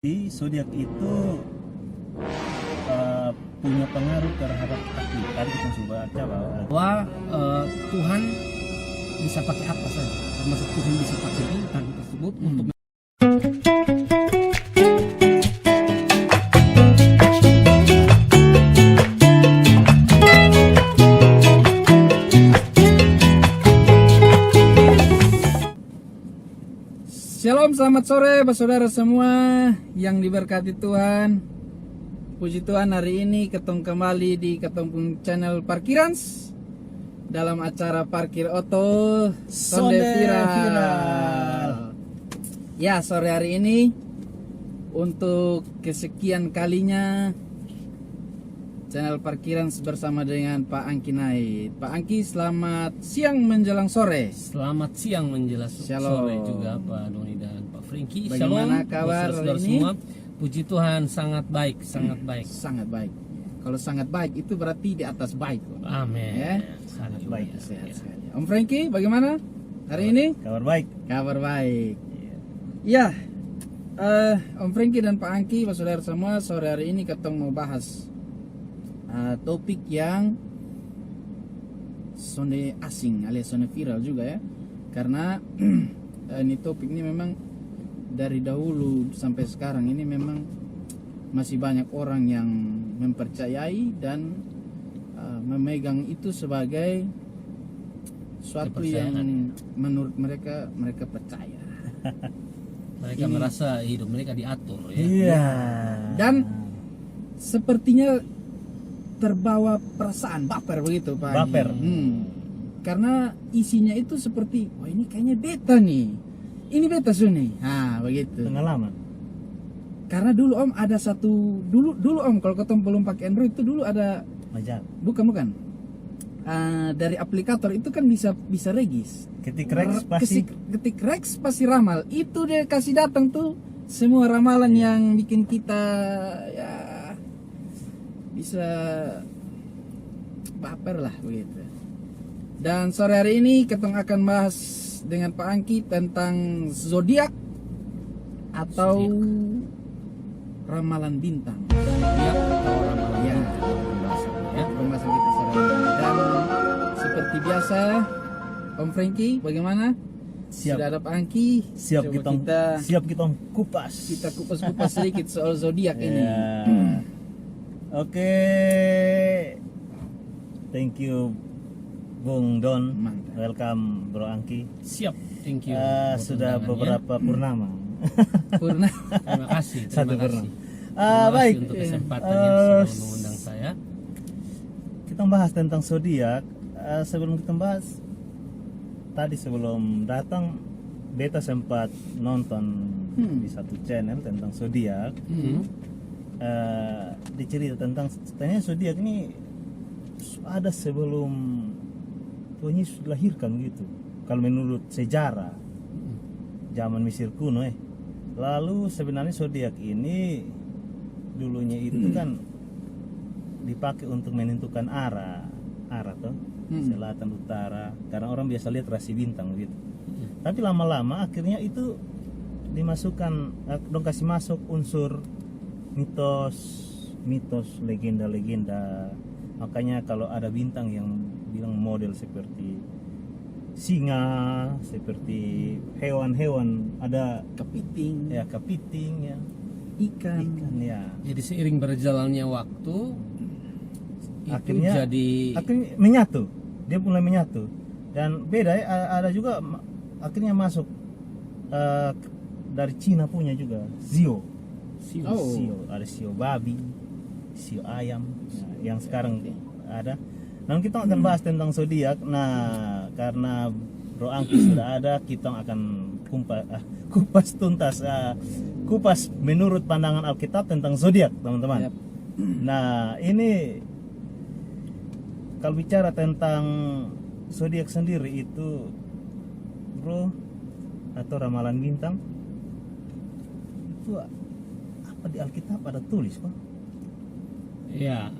Di zodiak itu punya pengaruh terhadap takdir. Tadi kita coba baca bahwa Tuhan bisa pakai apa saja, termasuk Tuhan bisa pakai bintang tersebut untuk Shalom, selamat sore saudara semua yang diberkati Tuhan. Puji Tuhan, hari ini ketemu kembali di ketemu channel Parkirans dalam acara Parkir Oto Sonde Viral. Ya, sore hari ini untuk kesekian kalinya channel Parkirans bersama dengan Pak Angki Naid. Pak Angki, selamat siang menjelang sore. Selamat siang menjelang Shalom. sore juga Pak Doni dan Pak Franky. Bagaimana Shalom, kabar saudara ini? semua. Puji Tuhan, sangat baik, sangat baik. Sangat baik. Kalau sangat baik itu berarti di atas baik. Amin. Ya. Sangat baik, baik. Sehat sekali. Om Franky, bagaimana hari ini? kabar baik. Kabar baik. Ya, Om Franky dan Pak Angki, saudara semua, sore hari ini kita mau bahas topik yang sonde asing alias sonde viral juga ya. Karena ini topik ini memang dari dahulu sampai sekarang ini memang masih banyak orang yang mempercayai dan memegang itu sebagai suatu yang menurut mereka percaya. Mereka merasa hidup mereka diatur ya. Iya. Dan sepertinya terbawa perasaan baper begitu Pak. Baper. Karena isinya itu seperti, wah ini kayaknya beta nih. Ini beta Suni. Nah, begitu. Pengalaman. Karena dulu Om ada satu dulu Om kalau ketemu belum pakai Android itu dulu ada Majal. bukan. Dari aplikator itu kan bisa regis. Ketik Rex pasti. Ketik Rex pasti ramal. Itu dia kasih datang tuh semua ramalan yang bikin kita ya bisa baper lah begitu. Dan sore hari ini kita akan bahas dengan Pak Angki tentang zodiak atau ramalan bintang. Zodiak atau ramalan Ya. bintang pembahasan ya. Pembahasan kita sore hari ini. Dan seperti biasa, Om Franky, bagaimana? Siap. Sudah ada Pak Angki. Siap Coba kita kupas. kita kupas sedikit soal zodiak ini. Ya. Oke. Thank you Bung Don. Mantap. Welcome Bro Angki. Siap, thank you. Sudah buat undangannya. beberapa purnama. Purna. Terima kasih. Satu Terima kasih. purnama. Terima kasih Baik. untuk kesempatan yang selalu mengundang saya. Kita bahas tentang zodiak. Sebelum kita bahas, tadi sebelum datang beta sempat nonton di satu channel tentang zodiak. Dicerita tentang ternyata zodiak ini ada sebelum Tuhan Yesus dilahirkan gitu. Kalau menurut sejarah zaman Mesir kuno Lalu sebenarnya zodiak ini dulunya itu kan dipakai untuk menentukan arah tuh, selatan utara, karena orang biasa lihat rasi bintang gitu. Tapi lama-lama akhirnya itu dimasukkan, dong kasih masuk unsur mitos, legenda. Makanya kalau ada bintang yang bilang model seperti singa, seperti hewan-hewan, ada Kepiting, kepiting ya, ikan. ya. Jadi seiring berjalannya waktu Akhirnya jadi menyatu, dia mulai menyatu dan beda ya. Ada juga akhirnya masuk dari Cina punya juga Zio. Ada Sio babi, Sio ayam, yang sekarang ada. Nah, kita akan bahas tentang zodiak. Nah, karena Bro Angki sudah ada, kita akan kupas tuntas, kupas menurut pandangan Alkitab tentang zodiak, teman-teman. Yap. Nah, ini kalau bicara tentang zodiak sendiri itu, Bro, atau ramalan bintang, itu apa di Alkitab ada tulis kok? ya,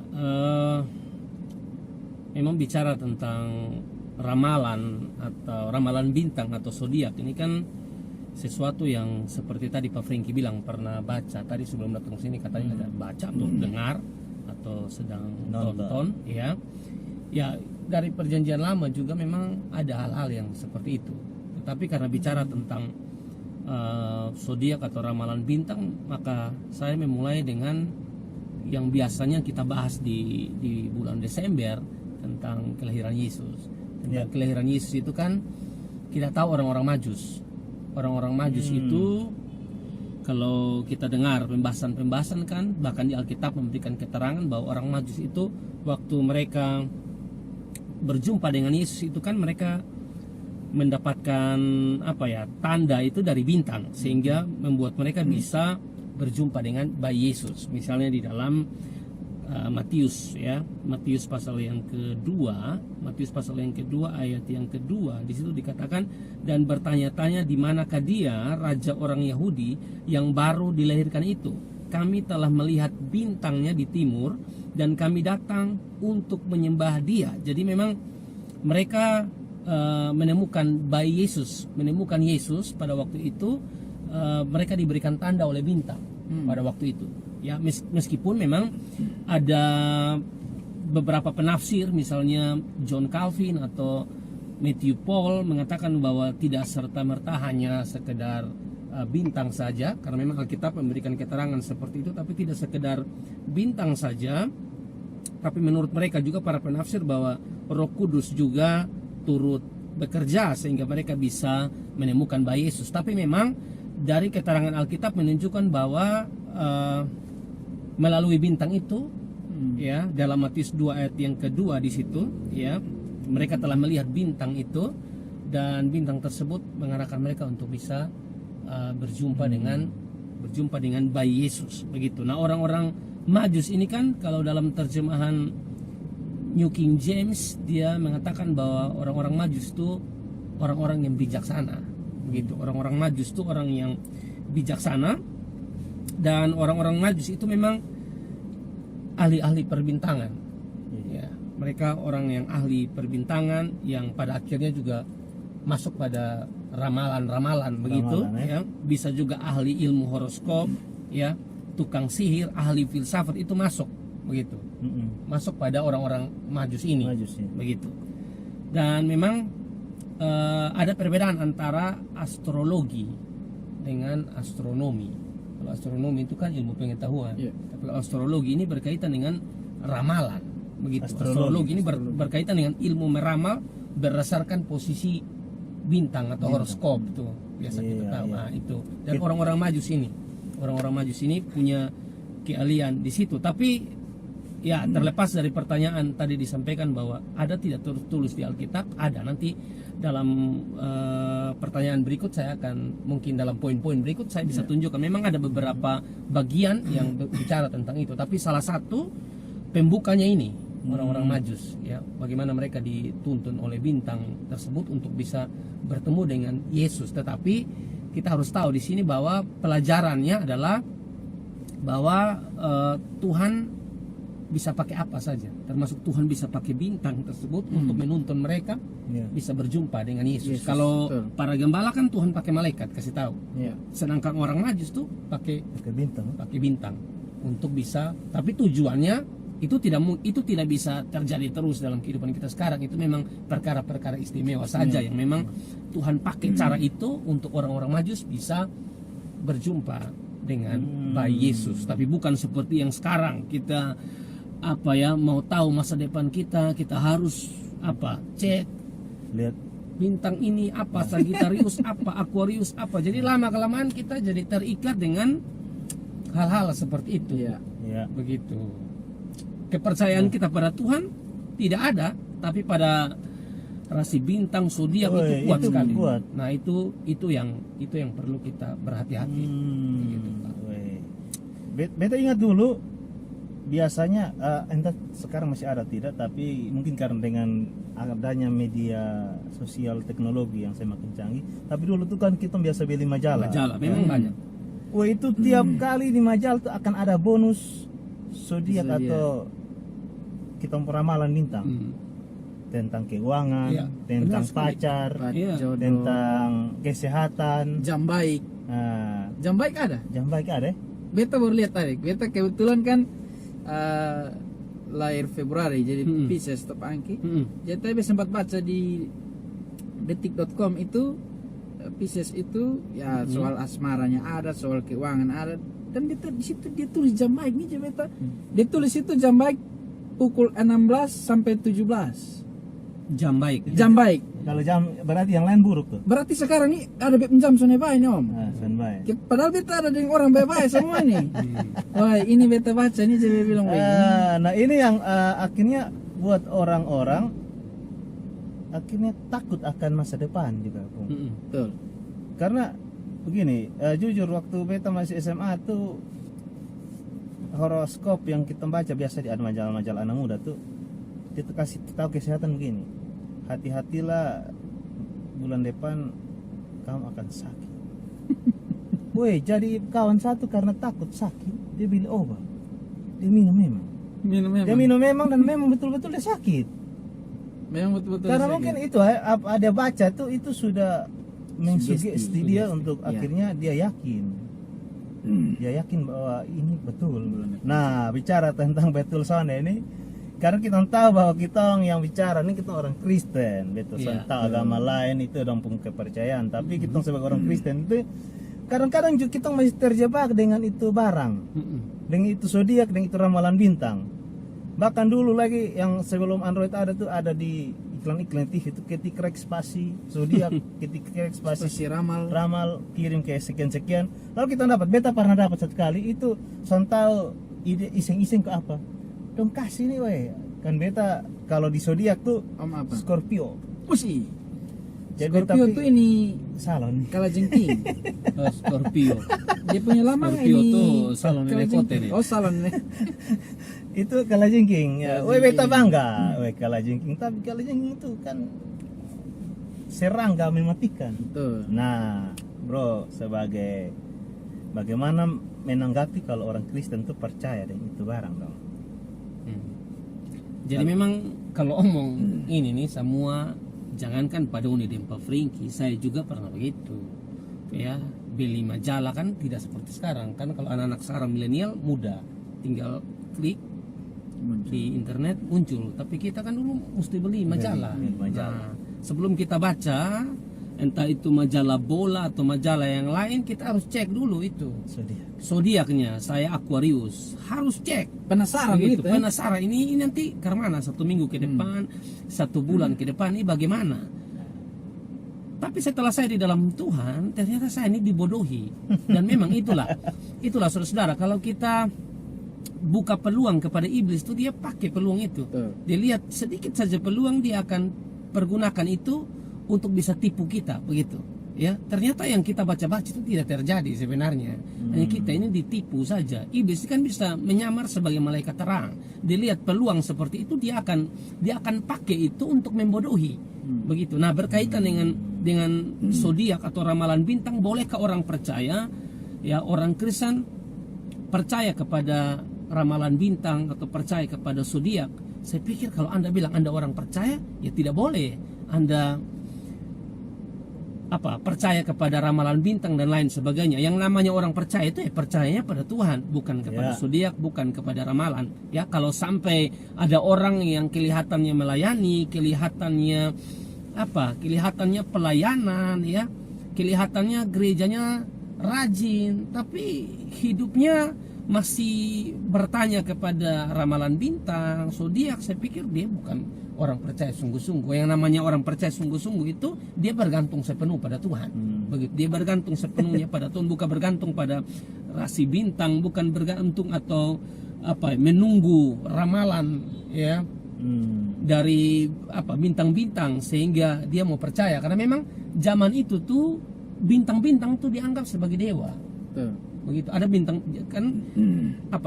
memang bicara tentang ramalan atau ramalan bintang atau zodiak ini kan sesuatu yang seperti tadi Pak Franky bilang pernah baca tadi sebelum datang ke sini, katanya ada baca atau dengar atau sedang nonton ya. Ya, dari perjanjian lama juga memang ada hal-hal yang seperti itu. Tetapi karena bicara tentang zodiak atau ramalan bintang, maka saya memulai dengan yang biasanya kita bahas di bulan Desember tentang kelahiran Yesus. Tentang kelahiran Yesus itu kan kita tahu orang-orang Majus. Orang-orang Majus itu kalau kita dengar pembahasan-pembahasan kan, bahkan di Alkitab memberikan keterangan bahwa orang Majus itu waktu mereka berjumpa dengan Yesus itu kan mereka mendapatkan tanda itu dari bintang, sehingga membuat mereka bisa berjumpa dengan bayi Yesus. Misalnya di dalam Matius Matius pasal yang kedua ayat yang kedua, di situ dikatakan, dan bertanya-tanya di manakah dia raja orang Yahudi yang baru dilahirkan itu. Kami telah melihat bintangnya di timur dan kami datang untuk menyembah dia. Jadi memang mereka menemukan bayi Yesus, menemukan Yesus pada waktu itu. Mereka diberikan tanda oleh bintang pada waktu itu. Ya, meskipun memang ada beberapa penafsir, misalnya John Calvin atau Matthew Paul mengatakan bahwa tidak serta-merta hanya sekedar bintang saja, karena memang Alkitab memberikan keterangan seperti itu, tapi tidak sekedar bintang saja, tapi menurut mereka juga para penafsir bahwa Roh Kudus juga turut bekerja sehingga mereka bisa menemukan bayi Yesus. Tapi memang dari keterangan Alkitab menunjukkan bahwa melalui bintang itu, ya, dalam Matius 2 ayat yang kedua di situ, ya, mereka telah melihat bintang itu dan bintang tersebut mengarahkan mereka untuk bisa berjumpa dengan bayi Yesus, begitu. Nah, orang-orang Majus ini kan kalau dalam terjemahan New King James dia mengatakan bahwa orang-orang Majus itu orang-orang yang bijaksana, begitu. Orang-orang Majus itu orang yang bijaksana, dan orang-orang Majus itu memang ahli-ahli perbintangan. Ya, mereka orang yang ahli perbintangan yang pada akhirnya juga masuk pada ramalan-ramalan, begitu, ya. Bisa juga ahli ilmu horoskop, ya, tukang sihir, ahli filsafat itu masuk, begitu. Masuk pada orang-orang Majus ini, begitu. Dan memang ada perbedaan antara astrologi dengan astronomi. Kalau astronomi itu kan ilmu pengetahuan, kalau astrologi ini berkaitan dengan ramalan, begitu. Astrologi ini berkaitan dengan ilmu meramal berdasarkan posisi bintang atau horoskop, itu biasa kita tahu. Nah, itu. Dan orang-orang Majus ini punya keahlian di situ. Tapi ya, terlepas dari pertanyaan tadi disampaikan bahwa ada tidak tertulis di Alkitab, ada. Nanti dalam pertanyaan berikut saya akan, mungkin dalam poin-poin berikut saya bisa tunjukkan. Memang ada beberapa bagian yang bicara tentang itu, tapi salah satu pembukanya ini orang-orang Majus, ya, bagaimana mereka dituntun oleh bintang tersebut untuk bisa bertemu dengan Yesus. Tetapi kita harus tahu di sini bahwa pelajarannya adalah bahwa Tuhan bisa pakai apa saja, termasuk Tuhan bisa pakai bintang tersebut untuk menuntun mereka bisa berjumpa dengan Yesus. Kalau para gembala kan Tuhan pakai malaikat kasih tahu, sedangkan orang Majus tuh pakai bintang untuk bisa. Tapi tujuannya itu tidak bisa terjadi terus dalam kehidupan kita sekarang. Itu memang perkara-perkara istimewa saja yang memang Tuhan pakai cara itu untuk orang-orang Majus bisa berjumpa dengan bayi Yesus. Tapi bukan seperti yang sekarang kita mau tahu masa depan kita harus cek lihat bintang ini Sagittarius Aquarius jadi lama kelamaan kita jadi terikat dengan hal-hal seperti itu, begitu. Kepercayaan kita pada Tuhan tidak ada, tapi pada rasi bintang zodiak itu kuat sekali. Nah, itu yang perlu kita berhati-hati. Begitu, Pak. Beta ingat dulu, biasanya entah sekarang masih ada tidak, tapi mungkin karena dengan adanya media sosial teknologi yang semakin canggih, tapi dulu tuh kan kita biasa beli majalah. Memang banyak. Itu tiap kali di majalah tuh akan ada bonus zodiak atau kita peramalan bintang. tentang keuangan, Iya, tentang benar sekali. pacar, Iya. jodoh, tentang kesehatan. jam baik. Nah, Jam baik ada. jam baik ada. Beta baru lihat tadi. Beta kebetulan kan lahir Februari, jadi Pisces top angki. Jadi tadi sempat baca di detik.com itu Pisces itu ya soal asmaranya ada, soal keuangan ada, dan beta di situ dia tulis jam baik nih beta. Dia tulis itu jam baik pukul 16 sampai 17. Jam baik. Jam baik. Kalau jam berarti yang lain buruk tuh. Berarti sekarang ini ada jam sone baik nih Om. Nah, standby. Padahal beta ada dengan orang baik-baik semua nih. Wah, ini beta baca nih jadi bilang Nah, ini yang akhirnya buat orang-orang akhirnya takut akan masa depan juga, Bung. betul. Karena begini, jujur waktu beta masih SMA tuh horoskop yang kita baca biasa di ada majalah-majalah anak muda tuh, dia tuh kasih tahu kesehatan begini, hati-hatilah bulan depan kamu akan sakit. Woi, jadi kawan satu karena takut sakit dia beli obat, dia minum memang, dia minum memang dan memang betul-betul dia sakit. Memang betul-betul. Karena sakit. mungkin itu ada baca tuh itu sudah mengsugesti dia untuk Iya. akhirnya dia yakin. Dia yakin bahwa ini betul. Nah, bicara tentang betul sana ini, karena kita tahu bahwa kita yang bicara ini kita orang Kristen, betul. Iya. Tentang agama lain itu dong pun kepercayaan. Tapi kita sebagai orang Kristen itu kadang-kadang juga kita masih terjebak dengan itu barang, dengan itu zodiak, dengan itu ramalan bintang. Bahkan dulu lagi yang sebelum Android ada tuh ada di iklan-iklan TV itu ketik rek spasi zodiak, ketik rek spasi Spasi ramal. ramal kirim ke sekian-sekian. Lalu kita dapat, beta pernah dapat satu kali itu sontau ide iseng-iseng ke apa? Dong kasih nih weh. Kan beta kalau di zodiak tuh Om apa? Scorpio. Pusi. Jadi Scorpio tapi tuh ini salon. kalajengking. Scorpio. Dia punya lama Scorpio ini. tuh salon nekote nih. Oh, salon nih. Itu kalajengking. Ya, weh beta Kalajengking. bangga, weh kalajengking. Tapi kalajengking itu kan serangga mematikan. Betul. Nah, bro, sebagai bagaimana menanggapi kalau orang Kristen tuh percaya dengan itu barang dong? Jadi memang kalau omong ini nih semua, jangankan pada Uni Dempa Fringki, saya juga pernah begitu. Ya, beli majalah kan tidak seperti sekarang. Kan kalau anak-anak sekarang milenial mudah, tinggal klik di internet muncul. Tapi kita kan dulu mesti beli majalah. Beli majalah. Nah, sebelum kita baca, entah itu majalah bola atau majalah yang lain, kita harus cek dulu itu Zodiak. zodiaknya. Saya Aquarius, harus cek. Penasaran Begitu, gitu. penasaran ini nanti ke mana, 1 minggu ke depan, 1 bulan ke depan ini bagaimana. Tapi setelah saya di dalam Tuhan, ternyata saya ini dibodohi. Dan memang itulah saudara-saudara, kalau kita buka peluang kepada iblis itu, dia pakai peluang itu. Betul. Dia lihat sedikit saja peluang, dia akan pergunakan itu untuk bisa tipu kita, begitu. Ya, ternyata yang kita baca-baca itu tidak terjadi sebenarnya. Hanya kita ini ditipu saja. Iblis kan bisa menyamar sebagai malaikat terang. Dilihat peluang seperti itu, dia akan pakai itu untuk membodohi. Begitu. Nah, berkaitan dengan zodiak atau ramalan bintang, bolehkah orang percaya, ya orang Kristen percaya kepada ramalan bintang atau percaya kepada zodiak? Saya pikir kalau Anda bilang Anda orang percaya, ya tidak boleh Anda percaya kepada ramalan bintang dan lain sebagainya. Yang namanya orang percaya itu percayanya pada Tuhan, bukan kepada zodiak, bukan kepada ramalan. Ya, kalau sampai ada orang yang kelihatannya melayani, kelihatannya pelayanan, ya, kelihatannya gerejanya rajin, tapi hidupnya masih bertanya kepada ramalan bintang, zodiak, saya pikir dia bukan orang percaya sungguh-sungguh. Yang namanya orang percaya sungguh-sungguh itu dia bergantung sepenuh pada Tuhan. Begitu, dia bergantung sepenuhnya pada Tuhan, bukan bergantung pada rasi bintang, bukan bergantung atau menunggu ramalan, ya, dari bintang-bintang sehingga dia mau percaya. Karena memang zaman itu tuh bintang-bintang tuh dianggap sebagai dewa. Betul. Begitu, ada bintang kan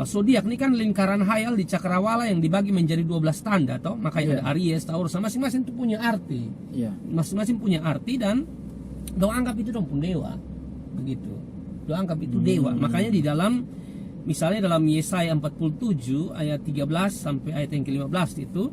zodiak ini kan lingkaran hayal di cakrawala yang dibagi menjadi 12 tanda toh, makanya ada Aries, Taurus, masing-masing itu punya arti. Iya. Masing-masing punya arti dan dong anggap itu dong pun dewa. Begitu. Dong anggap itu dewa. Makanya di dalam misalnya dalam Yesaya 47 ayat 13 sampai ayat yang ke-15 itu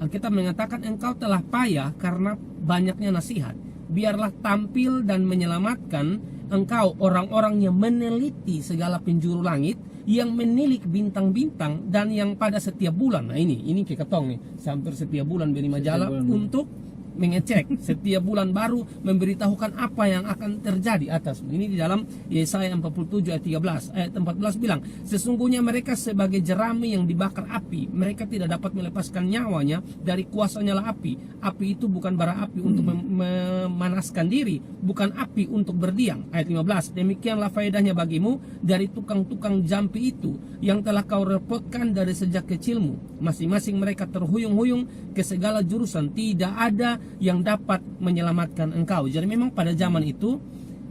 Alkitab mengatakan engkau telah payah karena banyaknya nasihat. Biarlah tampil dan menyelamatkan engkau orang-orang yang meneliti segala penjuru langit, yang menilik bintang-bintang, dan yang pada setiap bulan, nah ini keketong nih, hampir setiap bulan beri majalah untuk mengecek setiap bulan baru, memberitahukan apa yang akan terjadi atas. Ini di dalam Yesaya 47 ayat 13, ayat 14 bilang, sesungguhnya mereka sebagai jerami yang dibakar api, mereka tidak dapat melepaskan nyawanya dari kuasa nyala api. Api itu bukan bara api untuk memanaskan diri, bukan api untuk berdiam. Ayat 15, demikianlah faedahnya bagimu dari tukang-tukang jampi itu yang telah kau repotkan dari sejak kecilmu. Masing-masing mereka terhuyung-huyung ke segala jurusan, tidak ada yang dapat menyelamatkan engkau. Jadi memang pada zaman itu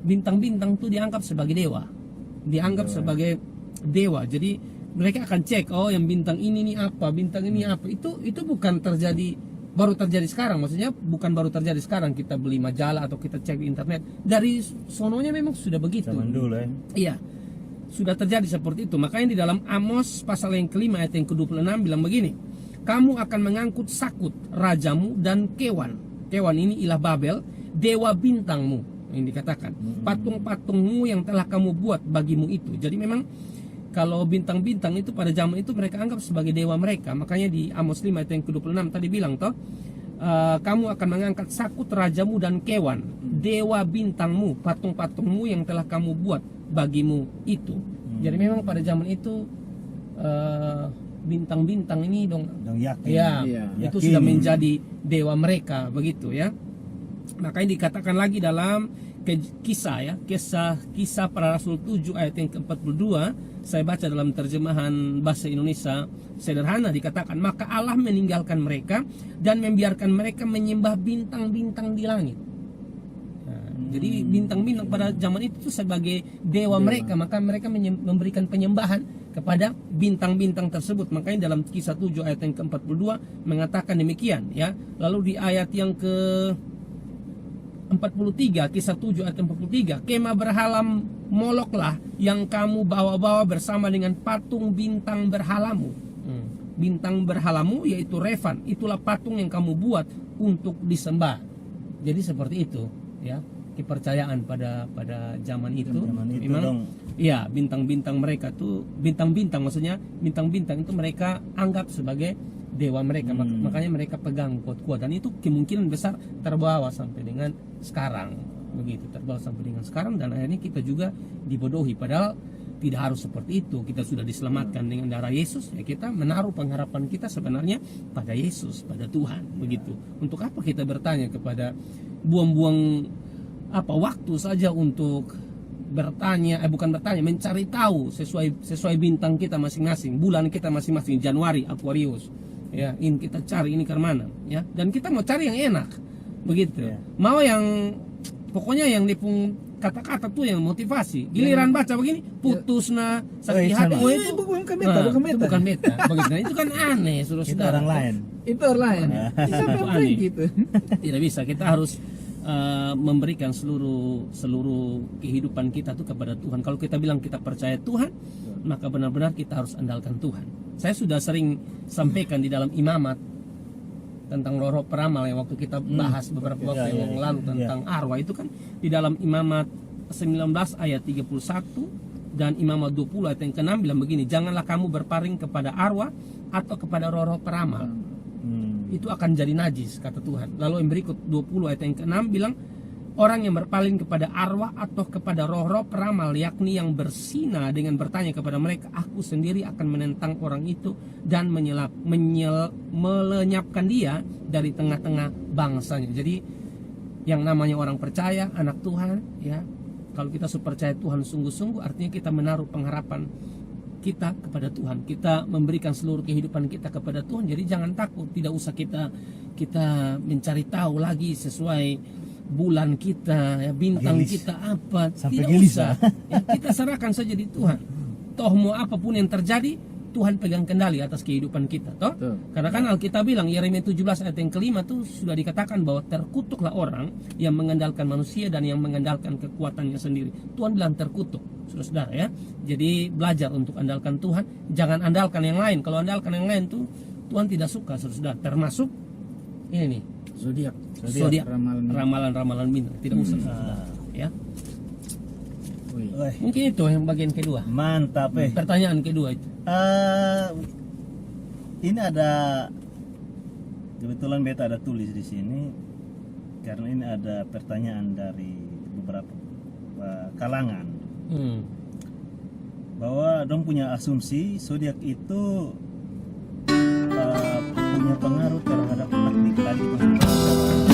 bintang-bintang itu dianggap sebagai dewa, dianggap sebagai dewa. Jadi mereka akan cek, oh yang bintang ini nih apa, bintang ini apa. Itu bukan baru terjadi sekarang. Maksudnya bukan baru terjadi sekarang kita beli majalah atau kita cek di internet. Dari sononya memang sudah begitu. Zaman dulu ya. Iya, sudah terjadi seperti itu. Makanya di dalam Amos pasal yang kelima ayat yang ke-26 bilang begini, kamu akan mengangkut Sakut rajamu dan Kewan. Kewan ini ilah Babel, dewa bintangmu, yang dikatakan patung-patungmu yang telah kamu buat bagimu itu. Jadi memang kalau bintang-bintang itu pada zaman itu mereka anggap sebagai dewa mereka. Makanya di Amos 5 ayat yang ke-26 tadi bilang toh, kamu akan mengangkat Sakut rajamu dan Kewan, dewa bintangmu, patung-patungmu yang telah kamu buat bagimu itu. Jadi memang pada zaman itu bintang-bintang ini dong yakin. Ya, itu sudah menjadi dewa mereka, begitu ya. Makanya dikatakan lagi dalam kisah para rasul 7 ayat yang ke-42, saya baca dalam terjemahan bahasa Indonesia sederhana, dikatakan maka Allah meninggalkan mereka dan membiarkan mereka menyembah bintang-bintang di langit. Jadi bintang-bintang pada zaman itu sebagai dewa mereka, maka mereka memberikan penyembahan kepada bintang-bintang tersebut. Makanya dalam kisah 7 ayat yang ke-42 mengatakan demikian ya. Lalu di ayat yang ke-43, kisah 7 ayat 43, kemah berhala Moloklah yang kamu bawa-bawa bersama dengan patung bintang berhalamu. Bintang berhalamu yaitu Refan, itulah patung yang kamu buat untuk disembah. Jadi seperti itu ya. Kepercayaan pada zaman itu memang ya bintang-bintang mereka tuh, bintang-bintang maksudnya bintang-bintang itu mereka anggap sebagai dewa mereka. Makanya mereka pegang kuat-kuat, dan itu kemungkinan besar terbawa sampai dengan sekarang, begitu, terbawa sampai dengan sekarang, dan akhirnya kita juga dibodohi. Padahal tidak harus seperti itu. Kita sudah diselamatkan dengan darah Yesus, ya kita menaruh pengharapan kita sebenarnya pada Yesus, pada Tuhan, begitu. Untuk apa kita bertanya kepada buang-buang waktu saja untuk bertanya, mencari tahu sesuai bintang kita masing-masing, bulan kita masing-masing, Januari Aquarius ya, ini kita cari ini ke mana ya, dan kita mau cari yang enak, begitu ya. Mau yang pokoknya yang dipung kata-kata tuh yang motivasi, giliran baca begini putus sakit hati, itu bukan beta, bukan beta begitu. Nah, itu kan aneh, saudara. Orang lain. Itu orang lain. Itu aneh gitu. Tidak bisa, kita harus memberikan seluruh kehidupan kita tuh kepada Tuhan. Kalau kita bilang kita percaya Tuhan, maka benar-benar kita harus andalkan Tuhan. Saya sudah sering sampaikan di dalam imamat tentang roh-roh peramal yang waktu kita bahas beberapa waktu yang lalu tentang arwah, itu kan di dalam imamat 19 ayat 31 dan imamat 20 ayat yang ke-6 bilang begini, janganlah kamu berpaling kepada arwah atau kepada roh-roh peramal. Itu akan jadi najis, kata Tuhan. Lalu yang berikut 20 ayat yang ke-6 bilang, orang yang berpaling kepada arwah atau kepada roh-roh peramal, yakni yang bersina dengan bertanya kepada mereka, aku sendiri akan menentang orang itu dan melenyapkan dia dari tengah-tengah bangsanya. Jadi yang namanya orang percaya, anak Tuhan ya, kalau kita percaya Tuhan sungguh-sungguh, artinya kita menaruh pengharapan kita kepada Tuhan, kita memberikan seluruh kehidupan kita kepada Tuhan. Jadi jangan takut, tidak usah kita mencari tahu lagi sesuai bulan kita ya, bintang kita apa, tidak usah ya, kita serahkan saja di Tuhan. Toh mau apapun yang terjadi, Tuhan pegang kendali atas kehidupan kita, toh. Karena kan Alkitab bilang, Yeremia 17 ayat yang kelima tuh sudah dikatakan bahwa terkutuklah orang yang mengandalkan manusia dan yang mengandalkan kekuatannya sendiri. Tuhan bilang terkutuk, saudara ya. Jadi belajar untuk andalkan Tuhan, jangan andalkan yang lain. Kalau andalkan yang lain tuh Tuhan tidak suka, saudara. Termasuk ini nih, Zodiak. zodiak, Ramalan. ramalan-ramalan bintang. Tidak usah, saudara. Ya, Wih. Wah, mungkin itu yang bagian kedua. mantap Pertanyaan kedua itu. Ini ada kebetulan beta ada tulis di sini karena ini ada pertanyaan dari beberapa kalangan bahwa dong punya asumsi zodiak itu punya pengaruh terhadap laki-laki.